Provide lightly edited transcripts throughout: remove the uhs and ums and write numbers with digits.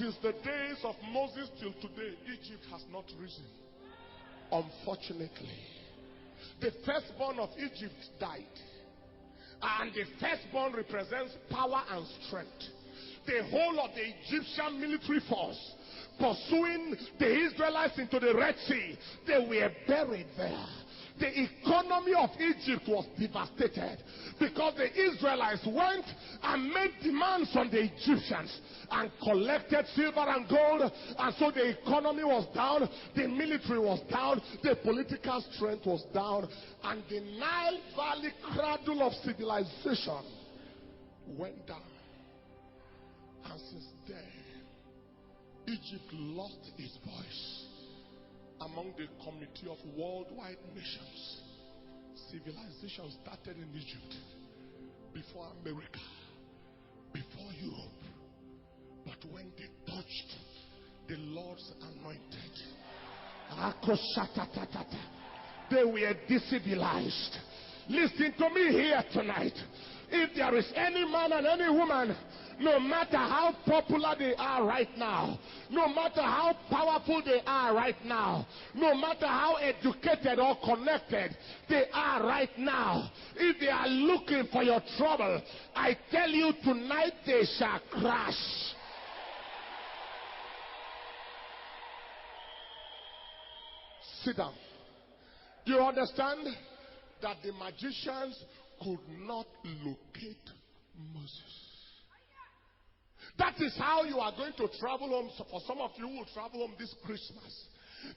since the days of Moses till today, Egypt has not risen. Unfortunately, the firstborn of Egypt died. And the firstborn represents power and strength. The whole of the Egyptian military force pursuing the Israelites into the Red Sea, they were buried there. The economy of Egypt was devastated because the Israelites went and made demands on the Egyptians and collected silver and gold, and so the economy was down, the military was down, the political strength was down, and the Nile Valley cradle of civilization went down. And since then, Egypt lost its voice among the committee of worldwide nations. Civilization started in Egypt, before America, before Europe. But when they touched the Lord's anointed, they were decivilized. Listen to me here tonight. If there is any man and any woman, no matter how popular they are right now, no matter how powerful they are right now, no matter how educated or connected they are right now, if they are looking for your trouble, I tell you tonight they shall crash. Sit down. Do you understand that the magicians could not locate Moses? That is how you are going to travel home. So for some of you who will travel home this Christmas,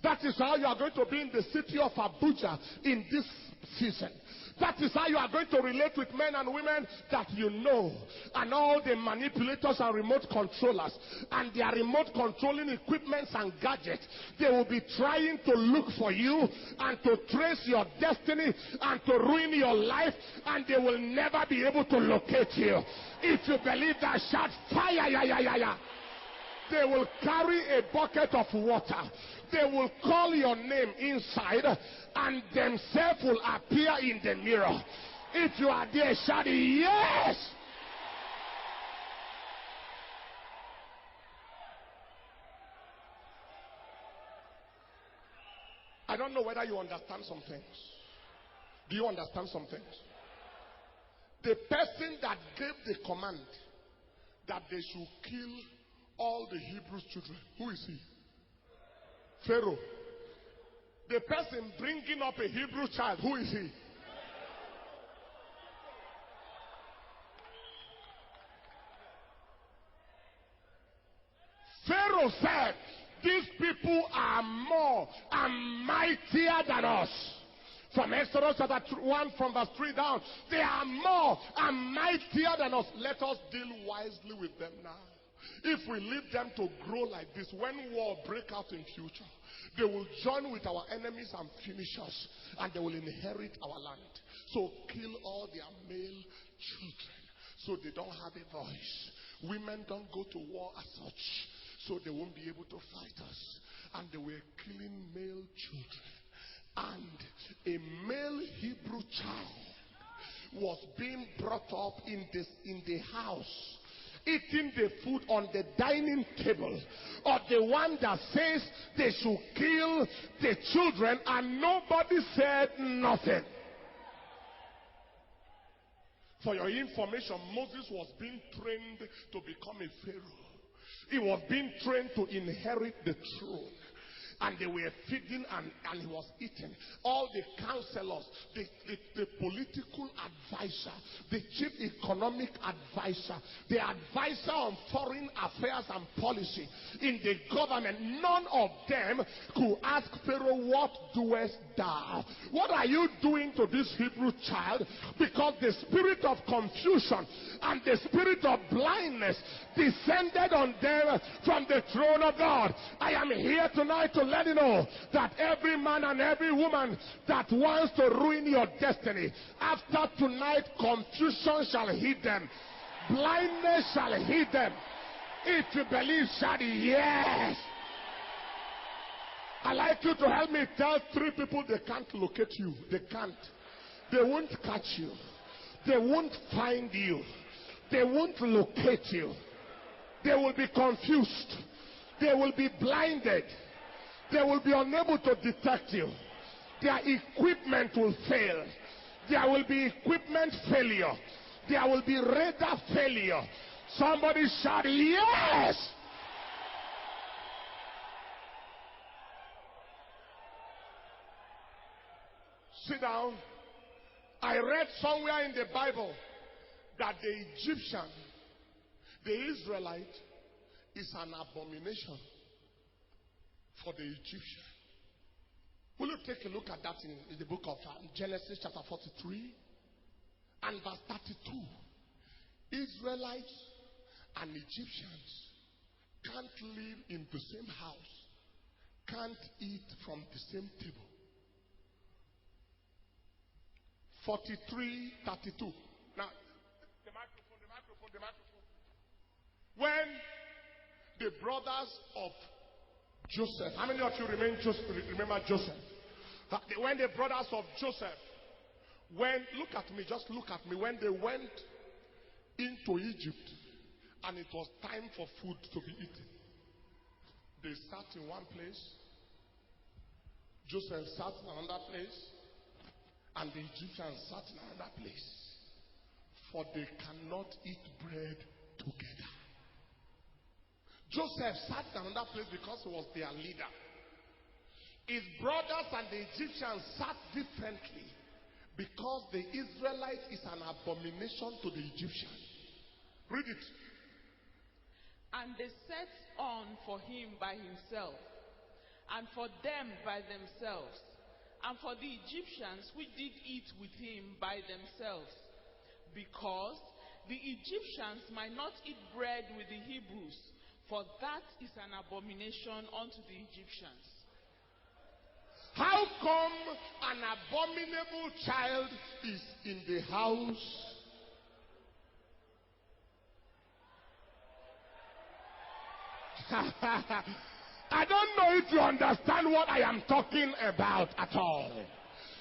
that is how you are going to be in the city of Abuja in this season. That is how you are going to relate with men and women that you know, and all the manipulators and remote controllers and their remote controlling equipments and gadgets. They will be trying to look for you and to trace your destiny and to ruin your life, and they will never be able to locate you. If you believe that, shout fire, ya, ya, ya, ya. They will carry a bucket of water. They will call your name inside, and themselves will appear in the mirror. If you are there, shout yes. I don't know whether you understand some things. Do you understand some things? The person that gave the command that they should kill all the Hebrew children, who is he? Pharaoh. The person bringing up a Hebrew child, who is he? Pharaoh said, these people are more and mightier than us. From Exodus chapter 1 from verse 3 down, they are more and mightier than us. Let us deal wisely with them now. If we leave them to grow like this, when war break out in future, they will join with our enemies and finish us, and they will inherit our land. So kill all their male children, so they don't have a voice. Women don't go to war as such, so they won't be able to fight us. And they were killing male children. And a male Hebrew child was being brought up in the house, eating the food on the dining table of the one that says they should kill the children, and nobody said nothing. For your information, Moses was being trained to become a pharaoh. He was being trained to inherit the throne. And they were feeding and he was eating. All the counselors, the political advisor, the chief economic advisor, the advisor on foreign affairs and policy in the government, none of them could ask Pharaoh, what doest thou? What are you doing to this Hebrew child? Because the spirit of confusion and the spirit of blindness descended on them from the throne of God. I am here tonight to let you know that every man and every woman that wants to ruin your destiny, after tonight, confusion shall hit them, blindness shall hit them. If you believe, shout yes. I'd like you to help me tell 3 people they can't locate you. They can't. They won't catch you. They won't find you. They won't locate you. They will be confused. They will be blinded. They will be unable to detect you. Their equipment will fail. There will be equipment failure. There will be radar failure. Somebody shout, yes! Sit down. I read somewhere in the Bible that the Egyptian, the Israelite, is an abomination for the Egyptian. Will you take a look at that in the book of Genesis chapter 43 and verse 32? Israelites and Egyptians can't live in the same house, can't eat from the same table. 43:32. Now, the microphone. When the brothers of Joseph, how many of you remember Joseph? When the brothers of Joseph look at me, just look at me. When they went into Egypt and it was time for food to be eaten, they sat in one place, Joseph sat in another place, and the Egyptians sat in another place. For they cannot eat bread together. Joseph sat in another place because he was their leader. His brothers and the Egyptians sat differently because the Israelite is an abomination to the Egyptians. Read it. And they set on for him by himself, and for them by themselves, and for the Egyptians which did eat with him by themselves, because the Egyptians might not eat bread with the Hebrews, for that is an abomination unto the Egyptians. How come an abominable child is in the house? I don't know if you understand what I am talking about at all.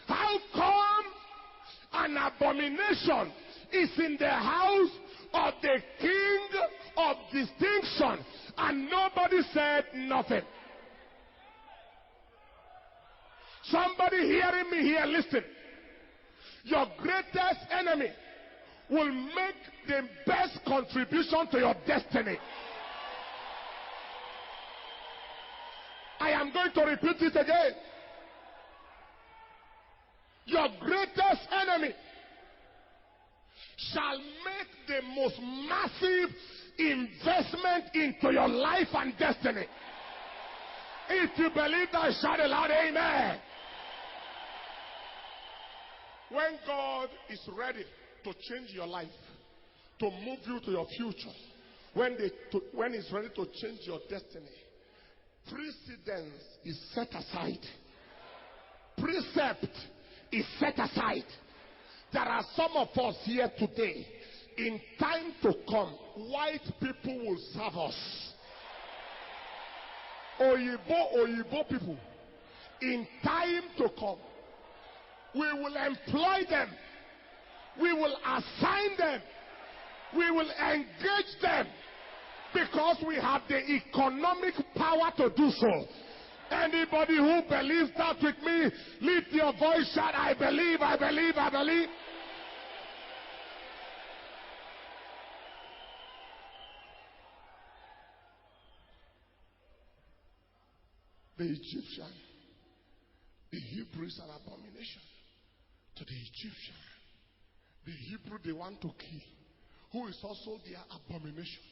How come an abomination is in the house of the king of distinction and nobody said nothing? Somebody hearing me here, listen. Your greatest enemy will make the best contribution to your destiny. I am going to repeat it again. Your greatest enemy shall make the most massive investment into your life and destiny. If you believe that, shout aloud, amen. When God is ready to change your life, to move you to your future, when He's ready to change your destiny, precedence is set aside. Precept is set aside. There are some of us here today, in time to come, white people will serve us. Oyibo people, in time to come, we will employ them, we will assign them, we will engage them, because we have the economic power to do so. Anybody who believes that with me, lift your voice, shout, I believe, I believe, I believe. The Egyptian, the Hebrew is an abomination to the Egyptian. The Hebrew they want to kill, who is also their abomination,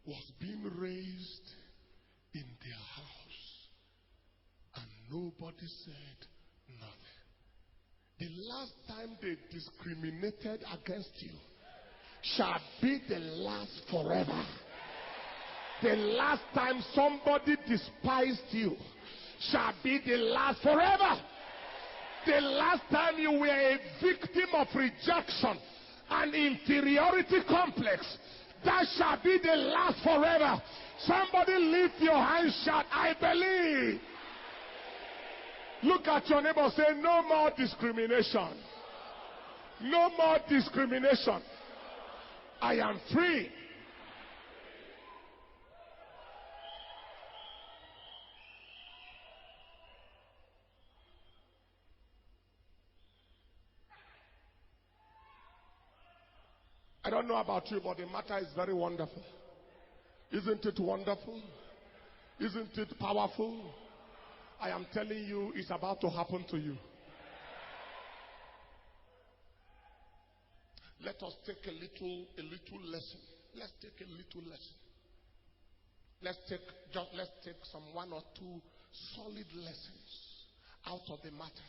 was being raised in their house, and nobody said nothing. The last time they discriminated against you shall be the last forever. The last time somebody despised you shall be the last forever. The last time you were a victim of rejection and inferiority complex, that shall be the last forever. Somebody lift your hands, shout, I believe. Look at your neighbor, say, no more discrimination. No more discrimination. I am free. don't know about you, but the matter is very wonderful. Isn't it wonderful? Isn't it powerful? I am telling you, it's about to happen to you. Let us take a little lesson. Let's take a little lesson. Let's take some one or two solid lessons out of the matter.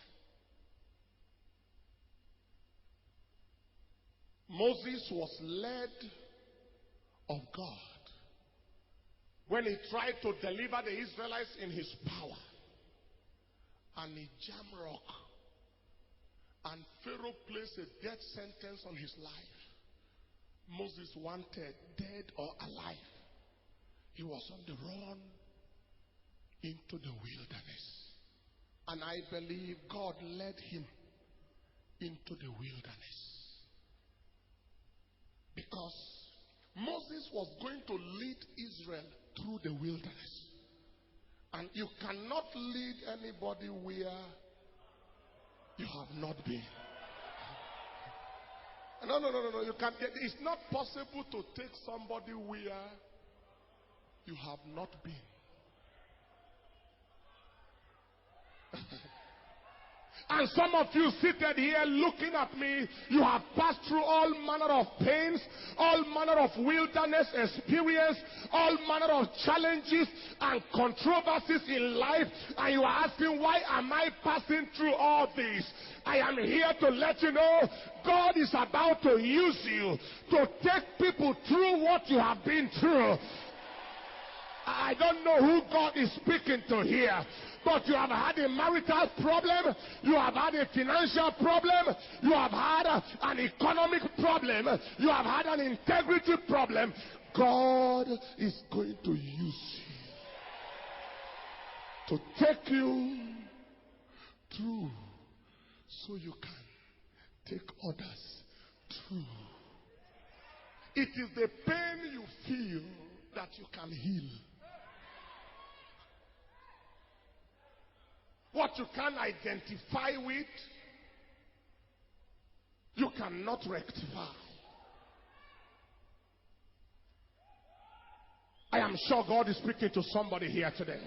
Moses was led of God when he tried to deliver the Israelites in his power, and he jammed rock, and Pharaoh placed a death sentence on his life. Moses wanted, dead or alive. He was on the run into the wilderness, and I believe God led him into the wilderness because Moses was going to lead Israel through the wilderness. And you cannot lead anybody where you have not been. No. You can't. It's not possible to take somebody where you have not been. And some of you seated here looking at me, you have passed through all manner of pains, all manner of wilderness experience, all manner of challenges and controversies in life, and you are asking, why am I passing through all this? I am here to let you know, God is about to use you to take people through what you have been through. I don't know who God is speaking to here. But you have had a marital problem, you have had a financial problem, you have had an economic problem, you have had an integrity problem. God is going to use you to take you through so you can take others through. It is the pain you feel that you can heal. What you can identify with, you cannot rectify. I am sure God is speaking to somebody here today.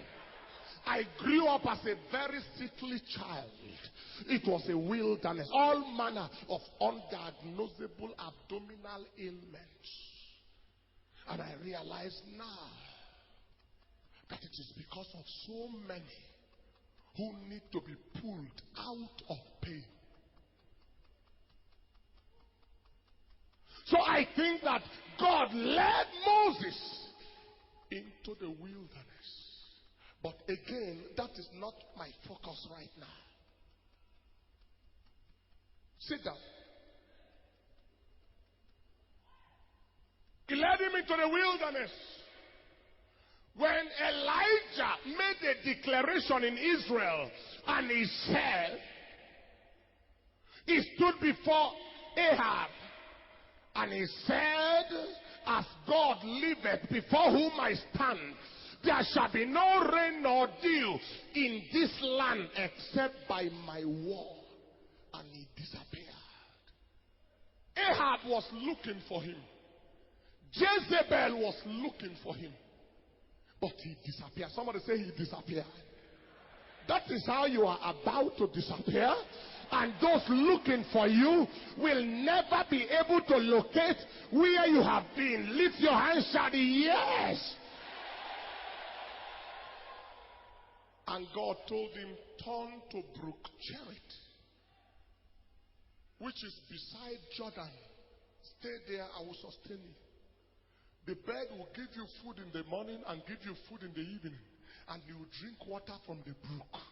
I grew up as a very sickly child. It was a wilderness. All manner of undiagnosable abdominal ailments. And I realize now that it is because of so many who need to be pulled out of pain. So I think that God led Moses into the wilderness. But again, that is not my focus right now. Sit down. He led him into the wilderness. When Elijah made a declaration in Israel, and he said, he stood before Ahab, and he said, as God liveth, before whom I stand, there shall be no rain nor dew in this land except by my word. And he disappeared. Ahab was looking for him. Jezebel was looking for him. But he disappeared. Somebody say he disappeared. That is how you are about to disappear. And those looking for you will never be able to locate where you have been. Lift your hands, shout yes. And God told him, turn to Brook Cherith, which is beside Jordan. Stay there, I will sustain you. The bird will give you food in the morning and give you food in the evening. And you will drink water from the brook.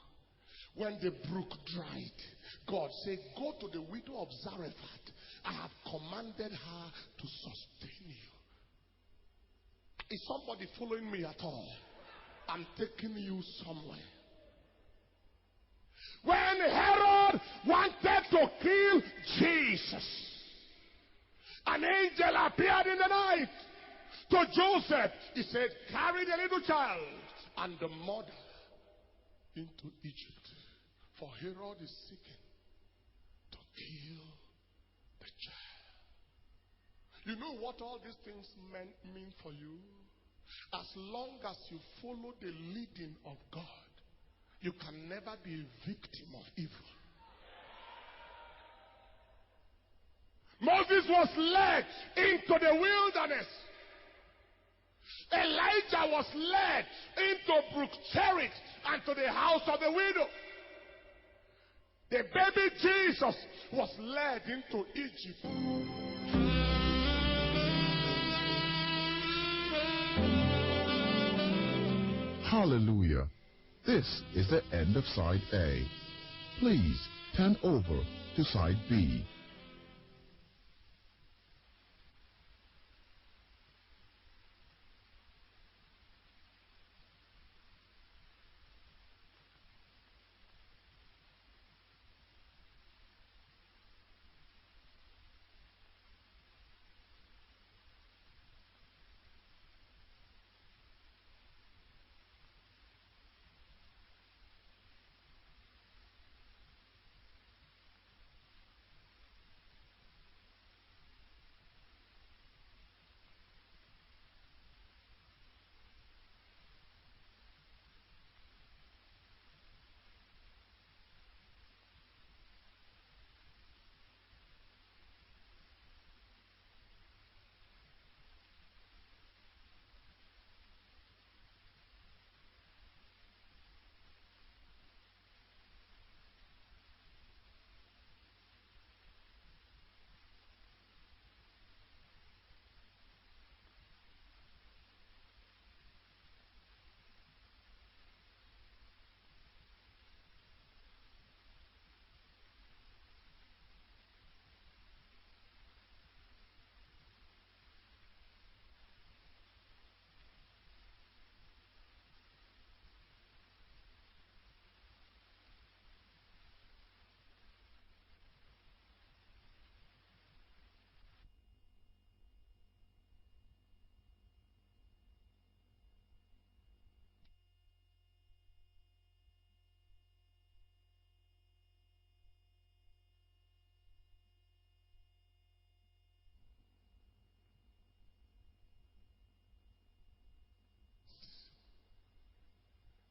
When the brook dried, God said, go to the widow of Zarephath. I have commanded her to sustain you. Is somebody following me at all? I'm taking you somewhere. When Herod wanted to kill Jesus, an angel appeared in the night to Joseph. He said, carry the little child and the mother into Egypt, for Herod is seeking to kill the child. You know what all these things mean for you? As long as you follow the leading of God, you can never be a victim of evil. Moses was led into the wilderness. Elijah was led into Brook Cherith and to the house of the widow. The baby Jesus was led into Egypt. Hallelujah. This is the end of side A. Please turn over to side B.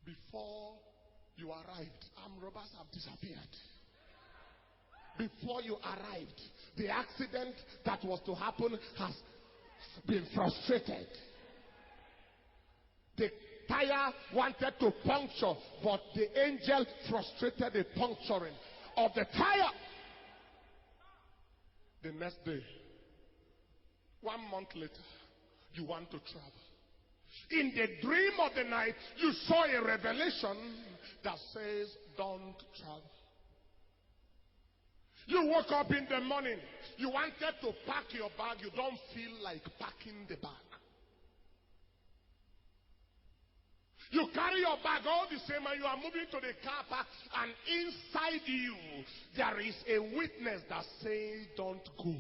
Before you arrived, armed robbers have disappeared. Before you arrived, the accident that was to happen has been frustrated. The tire wanted to puncture, but the angel frustrated the puncturing of the tire. The next day, 1 month later, you want to travel. In the dream of the night, you saw a revelation that says, don't travel. You woke up in the morning, you wanted to pack your bag, you don't feel like packing the bag. You carry your bag all the same and you are moving to the car park, and inside you, there is a witness that says, don't go.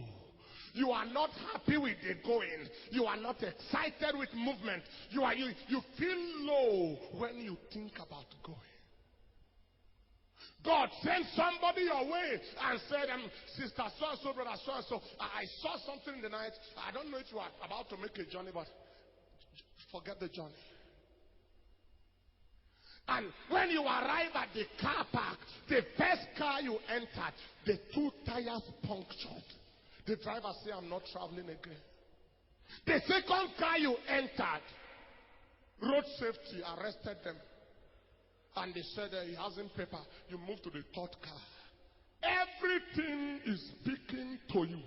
You are not happy with the going. You are not excited with movement. You feel low when you think about going. God sent somebody your way and said, Sister so-and-so, brother so-and-so, I saw something in the night. I don't know if you are about to make a journey, but forget the journey. And when you arrive at the car park, the first car you entered, the 2 tires punctured. The driver said, I'm not traveling again. The second car you entered, road safety arrested them. And they said he hasn't paper. You move to the 3rd car. Everything is speaking to you.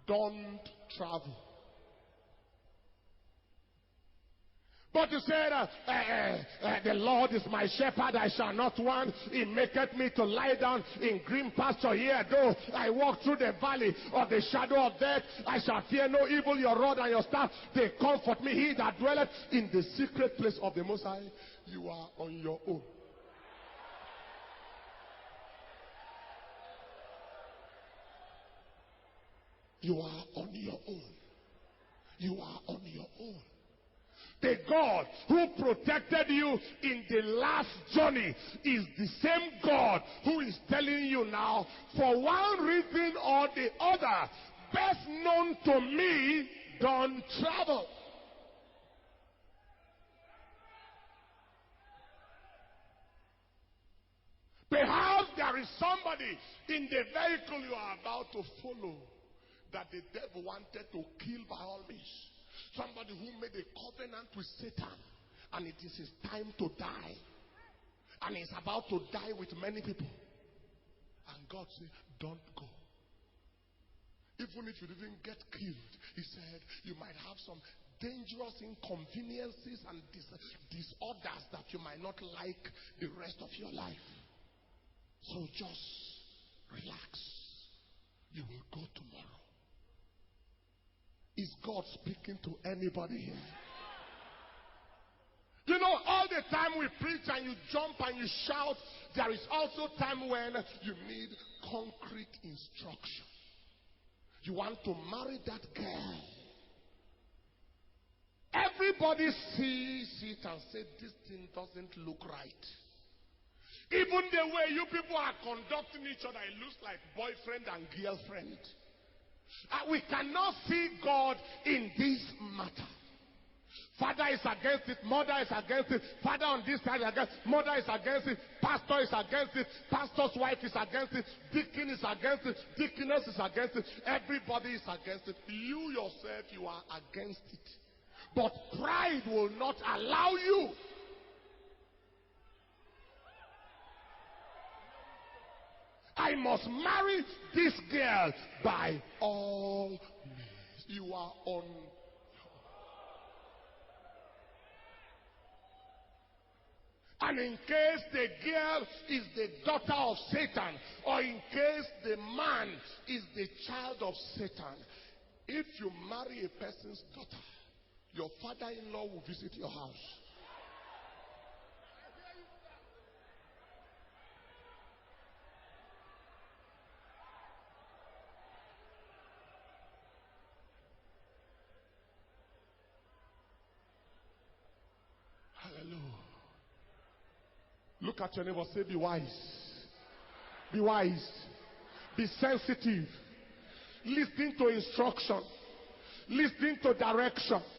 Don't travel. But you said, the Lord is my shepherd, I shall not want. He maketh me to lie down in green pasture. Here, though I walk through the valley of the shadow of death, I shall fear no evil. Your rod and your staff, they comfort me. He that dwelleth in the secret place of the Most High, you are on your own. You are on your own. You are on your own. The God who protected you in the last journey is the same God who is telling you now, for one reason or the other, best known to me don't travel. Perhaps there is somebody in the vehicle you are about to follow that the devil wanted to kill by all means. Somebody who made a covenant with Satan, and it is his time to die. And he's about to die with many people. And God said, don't go. Even if you didn't get killed, he said, you might have some dangerous inconveniences and disorders that you might not like the rest of your life. So just relax. You will go tomorrow. Is God speaking to anybody here? You know, all the time we preach and you jump and you shout, there is also time when you need concrete instruction. You want to marry that girl. Everybody sees it and says, this thing doesn't look right. Even the way you people are conducting each other, it looks like boyfriend and girlfriend. We cannot see God in this matter. Father is against it, mother is against it, father on this side is against it, mother is against it, pastor is against it, pastor's wife is against it, deacon is against it, deaconess is against it, everybody is against it. You yourself, you are against it. But pride will not allow you. I must marry this girl by all means. You are on. And in case the girl is the daughter of Satan, or in case the man is the child of Satan, if you marry a person's daughter, your father-in-law will visit your house. Hallelujah. Look at your neighbor, say, be wise. Be wise. Be sensitive. Listen to instruction. Listen to direction.